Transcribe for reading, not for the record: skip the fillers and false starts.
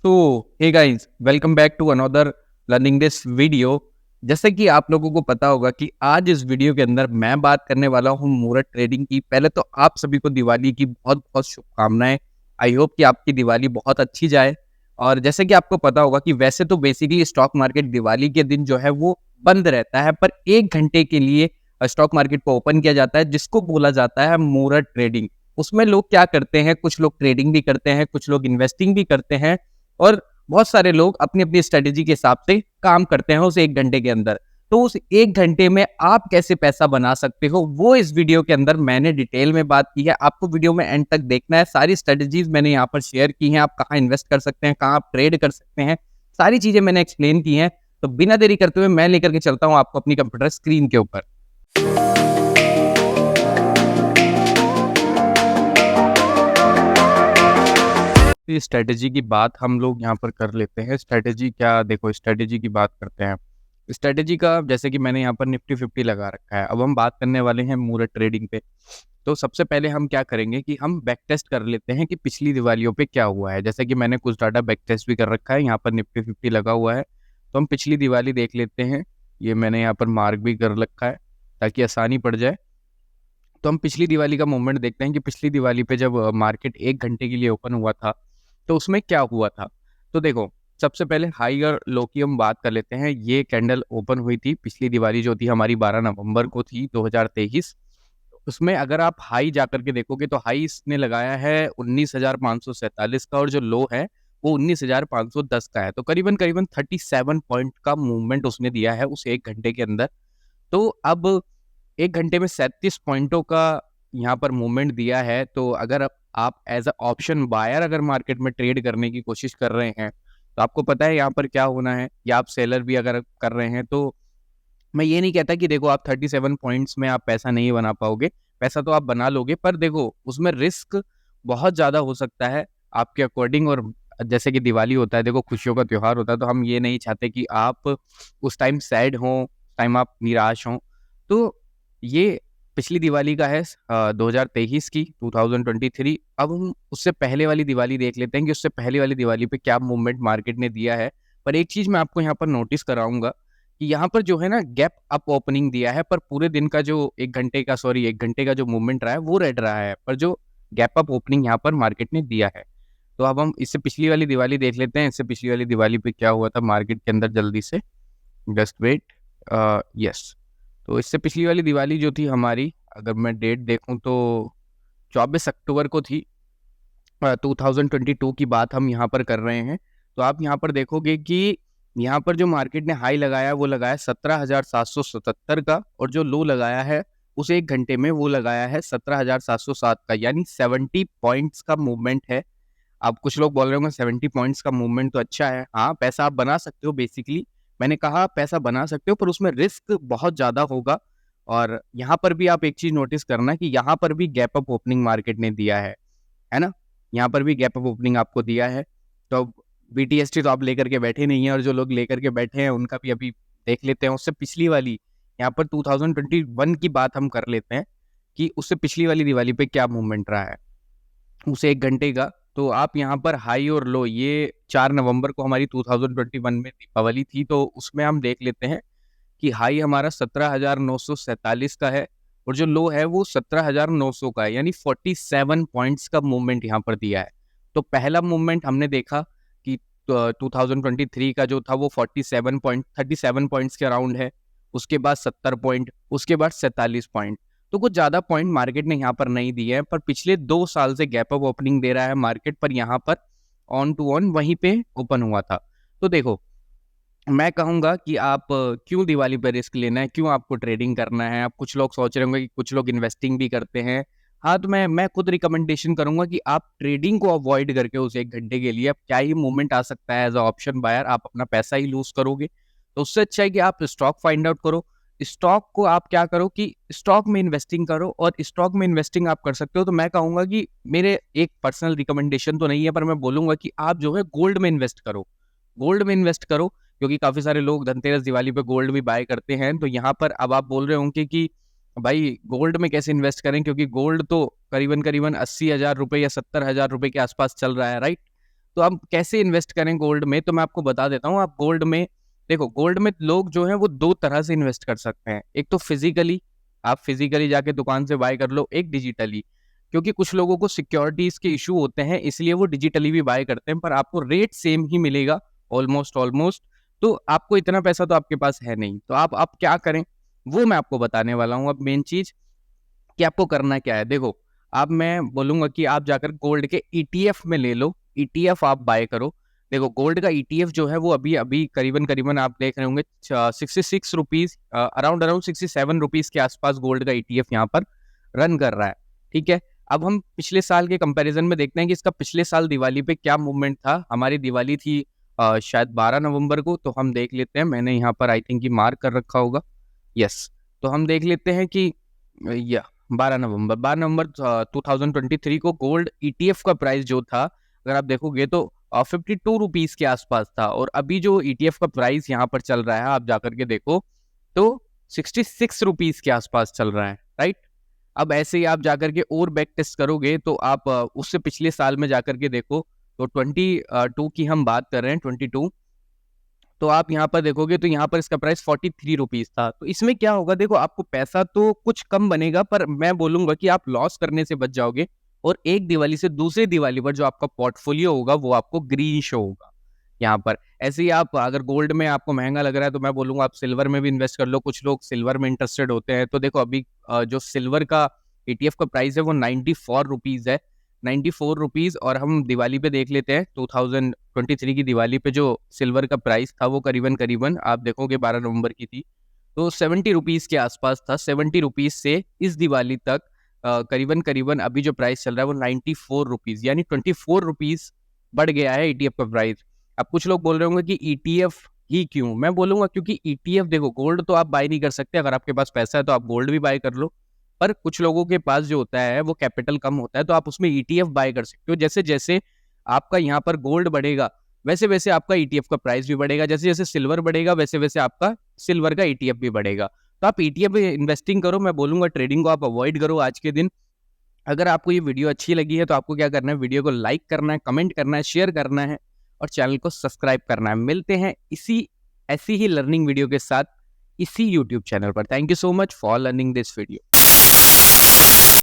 तो hey guys, welcome back to another learning this video. जैसे कि आप लोगों को पता होगा कि आज इस वीडियो के अंदर मैं बात करने वाला हूं मुहूर्त ट्रेडिंग की। पहले तो आप सभी को दिवाली की बहुत बहुत शुभकामनाएं। आई होप कि आपकी दिवाली बहुत अच्छी जाए। और जैसे कि आपको पता होगा कि वैसे तो बेसिकली स्टॉक मार्केट दिवाली के दिन जो है वो बंद रहता है, पर 1 घंटे के लिए स्टॉक मार्केट को ओपन किया जाता है, जिसको बोला जाता है मुहूर्त ट्रेडिंग। उसमें लोग क्या करते हैं, कुछ लोग ट्रेडिंग भी करते हैं, कुछ लोग इन्वेस्टिंग भी करते हैं, और बहुत सारे लोग अपनी अपनी स्ट्रेटेजी के हिसाब से काम करते हैं उस 1 घंटे के अंदर। तो उस 1 घंटे में आप कैसे पैसा बना सकते हो, वो इस वीडियो के अंदर मैंने डिटेल में बात की है। आपको वीडियो में एंड तक देखना है। सारी स्ट्रेटेजीज मैंने यहाँ पर शेयर की हैं। आप कहाँ इन्वेस्ट कर सकते हैं, कहाँ आप ट्रेड कर सकते हैं, सारी चीजें मैंने एक्सप्लेन की हैं। तो बिना देरी करते हुए मैं लेकर के चलता हूँ आपको अपनी कंप्यूटर स्क्रीन के ऊपर। स्ट्रेटेजी की बात हम लोग यहाँ पर कर लेते हैं। स्ट्रेटेजी क्या, देखो स्ट्रेटेजी की बात करते हैं। स्ट्रेटेजी का जैसे कि मैंने यहाँ पर निफ्टी 50 लगा रखा है। अब हम बात करने वाले हैं मुहूर्त ट्रेडिंग पे। तो सबसे पहले हम क्या करेंगे कि हम बैक टेस्ट कर लेते हैं कि पिछली दिवालियों पे क्या हुआ है। जैसे कि मैंने कुछ डाटा बैक टेस्ट भी कर रखा है, यहाँ पर निफ्टी 50 लगा हुआ है। तो हम पिछली दिवाली देख लेते हैं। ये मैंने यहाँ पर मार्क भी कर रखा है ताकि आसानी पड़ जाए। तो हम पिछली दिवाली का मूवमेंट देखते हैं कि पिछली दिवाली पे जब मार्केट 1 घंटे के लिए ओपन हुआ था तो उसमें क्या हुआ था। तो देखो, सबसे पहले हाई और लो की हम बात कर लेते हैं। ये कैंडल ओपन हुई थी पिछली दिवाली जो थी हमारी 12 नवंबर को थी 2023। उसमें अगर आप हाई जाकर के देखोगे तो हाई इसने लगाया है 19,547 का, और जो लो है वो 19,510 का है। तो करीबन करीबन 37 पॉइंट का मूवमेंट उसने दिया है उस 1 घंटे के अंदर। तो अब 1 घंटे में 37 पॉइंटों का यहाँ पर मूवमेंट दिया है। तो अगर आप एज अ ऑप्शन बायर अगर मार्केट में ट्रेड करने की कोशिश कर रहे हैं तो आपको पता है यहाँ पर क्या होना है, या आप सेलर भी अगर कर रहे हैं तो मैं ये नहीं कहता कि देखो आप 37 पॉइंट्स में आप पैसा नहीं बना पाओगे। पैसा तो आप बना लोगे, पर देखो उसमें रिस्क बहुत ज़्यादा हो सकता है आपके अकॉर्डिंग। और जैसे कि दिवाली होता है, देखो खुशियों का त्योहार होता है, तो हम ये नहीं चाहते कि आप उस टाइम सैड हों, उस टाइम आप निराश हों। तो ये पिछली दिवाली का है 2023 की 2023। अब हम उससे पहले वाली दिवाली देख लेते हैं कि उससे पहले वाली दिवाली पे क्या मूवमेंट मार्केट ने दिया है। पर एक चीज़ मैं आपको यहाँ पर नोटिस कराऊंगा कि यहाँ पर जो है ना गैप अप ओपनिंग दिया है, पर पूरे दिन का जो 1 घंटे का जो मूवमेंट रहा है वो रेड रहा है, पर जो गैप अप ओपनिंग यहाँ पर मार्केट ने दिया है। तो अब हम इससे पिछली वाली दिवाली देख लेते हैं। इससे पिछली वाली दिवाली पे क्या हुआ था मार्केट के अंदर, जल्दी से जस्ट वेट। यस, तो इससे पिछली वाली दिवाली जो थी हमारी, अगर मैं डेट देखूं तो 24 अक्टूबर को थी। 2022 की बात हम यहाँ पर कर रहे हैं। तो आप यहाँ पर देखोगे कि यहाँ पर जो मार्केट ने हाई लगाया वो लगाया 17,777 का, और जो लो लगाया है उस 1 घंटे में वो लगाया है 17,707 का, यानी 70 पॉइंट्स का मूवमेंट है। अब कुछ लोग बोल रहे होंगे 70 पॉइंट्स का मूवमेंट तो अच्छा है। हाँ, पैसा आप बना सकते हो। बेसिकली मैंने कहा पैसा बना सकते हो, पर उसमें रिस्क बहुत ज़्यादा होगा। और यहाँ पर भी आप एक चीज़ नोटिस करना कि यहाँ पर भी गैप अप ओपनिंग मार्केट ने दिया है ना। यहाँ पर भी गैप अप ओपनिंग आपको दिया है। तो बीटीएसटी तो आप लेकर के बैठे नहीं है, और जो लोग लेकर के बैठे हैं उनका भी अभी देख लेते हैं। उससे पिछली वाली यहाँ पर 2021 की बात हम कर लेते हैं कि उससे पिछली वाली दिवाली पे क्या मूवमेंट रहा है उस 1 घंटे का। तो आप यहाँ पर हाई और लो, ये 4 नवंबर को हमारी 2021 में दीपावली थी, तो उसमें हम देख लेते हैं कि हाई हमारा 17,947 का है, और जो लो है वो 17,900 का है, यानी 47 पॉइंट्स का मूवमेंट यहाँ पर दिया है। तो पहला मूवमेंट हमने देखा कि 2023 का जो था वो 37 पॉइंट्स के अराउंड है। उसके बाद 70 पॉइंट, उसके बाद 47 पॉइंट। तो कुछ ज़्यादा पॉइंट मार्केट ने यहाँ पर नहीं दिए हैं, पर पिछले 2 साल से गैप अप ओपनिंग दे रहा है मार्केट, पर यहाँ पर ऑन टू ऑन वहीं पे ओपन हुआ था। तो देखो, मैं कहूँगा कि आप क्यों दिवाली पे रिस्क लेना है, क्यों आपको ट्रेडिंग करना है। आप कुछ लोग सोच रहे होंगे कि कुछ लोग इन्वेस्टिंग भी करते हैं। हाँ, तो मैं खुद रिकमेंडेशन करूंगा कि आप ट्रेडिंग को अवॉइड करके उस 1 घंटे के लिए अब क्या ही मूवमेंट आ सकता है एज अ ऑप्शन बायर, आप अपना पैसा ही लूज करोगे। तो उससे अच्छा है कि आप स्टॉक फाइंड आउट करो। स्टॉक को आप क्या करो कि स्टॉक में इन्वेस्टिंग करो, और स्टॉक में इन्वेस्टिंग आप कर सकते हो। तो मैं कहूंगा कि मेरे एक पर्सनल रिकमेंडेशन तो नहीं है, पर मैं बोलूंगा कि आप जो है गोल्ड में इन्वेस्ट करो। गोल्ड में इन्वेस्ट करो, क्योंकि काफी सारे लोग धनतेरस दिवाली पे गोल्ड भी बाय करते हैं। तो यहाँ पर अब आप बोल रहे होंगे कि भाई गोल्ड में कैसे इन्वेस्ट करें, क्योंकि गोल्ड तो करीबन करीबन 80,000 रुपए या 70,000 रुपए के आसपास चल रहा है, राइट। तो अब कैसे इन्वेस्ट करें गोल्ड में, तो मैं आपको बता देता हूँ। आप गोल्ड में देखो, गोल्ड में लोग जो हैं वो दो तरह से इन्वेस्ट कर सकते हैं। एक तो फिजिकली, आप फिजिकली जाके दुकान से बाय कर लो, एक डिजिटली। क्योंकि कुछ लोगों को सिक्योरिटीज के इशू होते हैं, इसलिए वो डिजिटली भी बाय करते हैं, पर आपको रेट सेम ही मिलेगा, ऑलमोस्ट ऑलमोस्ट। तो आपको इतना पैसा तो आपके पास है नहीं, तो आप क्या करें वो मैं आपको बताने वाला हूँ। अब मेन चीज कि आपको करना क्या है, देखो, अब मैं बोलूंगा कि आप जाकर गोल्ड के ईटीएफ में ले लो, ईटीएफ आप बाय करो। देखो, गोल्ड का ईटीएफ जो है वो अभी अभी करीबन करीबन आप देख रहे होंगे 66 रुपीज, अराउंड अराउंड 67 रुपीज के आसपास गोल्ड का ईटीएफ यहाँ पर रन कर रहा है। ठीक है, अब हम पिछले साल के कंपैरिजन में देखते हैं कि इसका पिछले साल दिवाली पे क्या मूवमेंट था। हमारी दिवाली थी शायद 12 नवंबर को, तो हम देख लेते हैं। मैंने यहाँ पर आई थिंक कि मार्क कर रखा होगा, यस। तो हम देख लेते हैं कि या 12 नवंबर 2023 को गोल्ड ईटीएफ का प्राइस जो था, अगर आप देखोगे तो 52 रुपीज के आसपास था। और अभी जो ईटीएफ का प्राइस यहाँ पर चल रहा है, आप जाकर के देखो तो 66 रुपीज के आसपास चल रहा है, राइट। अब ऐसे ही आप जाकर के और बैक टेस्ट करोगे तो आप उससे पिछले साल में जाकर के देखो, तो 22 की हम बात कर रहे हैं, 22। तो आप यहाँ पर देखोगे तो यहाँ पर इसका प्राइस 43 रुपीज था। तो इसमें क्या होगा, देखो, आपको पैसा तो कुछ कम बनेगा, पर मैं बोलूंगा कि आप लॉस करने से बच जाओगे। और एक दिवाली से दूसरी दिवाली पर जो आपका पोर्टफोलियो होगा वो आपको ग्रीन शो होगा यहाँ पर। ऐसे ही आप अगर गोल्ड में आपको महंगा लग रहा है तो मैं बोलूंगा आप सिल्वर में भी इन्वेस्ट कर लो। कुछ लोग सिल्वर में इंटरेस्टेड होते हैं, तो देखो अभी जो सिल्वर का ईटीएफ का प्राइस है वो 94 रुपीज है, 94 रुपीज। और हम दिवाली पे देख लेते हैं, 2023 की दिवाली पे जो सिल्वर का प्राइस था वो करीबन करीबन आप देखोगे 12 नवंबर की थी, तो 70 रुपीज के आसपास था। 70 रुपीज से इस दिवाली तक करीबन करीबन अभी जो प्राइस चल रहा है वो 94 रुपीज, यानी 24 रुपीज बढ़ गया है ईटीएफ का प्राइस। अब कुछ लोग बोल रहे होंगे कि ईटीएफ ही क्यों, मैं बोलूंगा क्योंकि ईटीएफ, देखो, गोल्ड तो आप बाय नहीं कर सकते। अगर आपके पास पैसा है तो आप गोल्ड भी बाय कर लो, पर कुछ लोगों के पास जो होता है वो कैपिटल कम होता है, तो आप उसमें ईटीएफ बाय कर सकते हो। जैसे जैसे आपका यहाँ पर गोल्ड बढ़ेगा वैसे वैसे आपका ईटीएफ का प्राइस भी बढ़ेगा, जैसे जैसे सिल्वर बढ़ेगा वैसे वैसे आपका सिल्वर का ईटीएफ भी बढ़ेगा। तो आप ईटीएफ में इन्वेस्टिंग करो, मैं बोलूंगा ट्रेडिंग को आप अवॉइड करो आज के दिन। अगर आपको ये वीडियो अच्छी लगी है तो आपको क्या करना है, वीडियो को लाइक करना है, कमेंट करना है, शेयर करना है और चैनल को सब्सक्राइब करना है। मिलते हैं ऐसी ही लर्निंग वीडियो के साथ इसी यूट्यूब चैनल पर। Thank you so much for learning this video.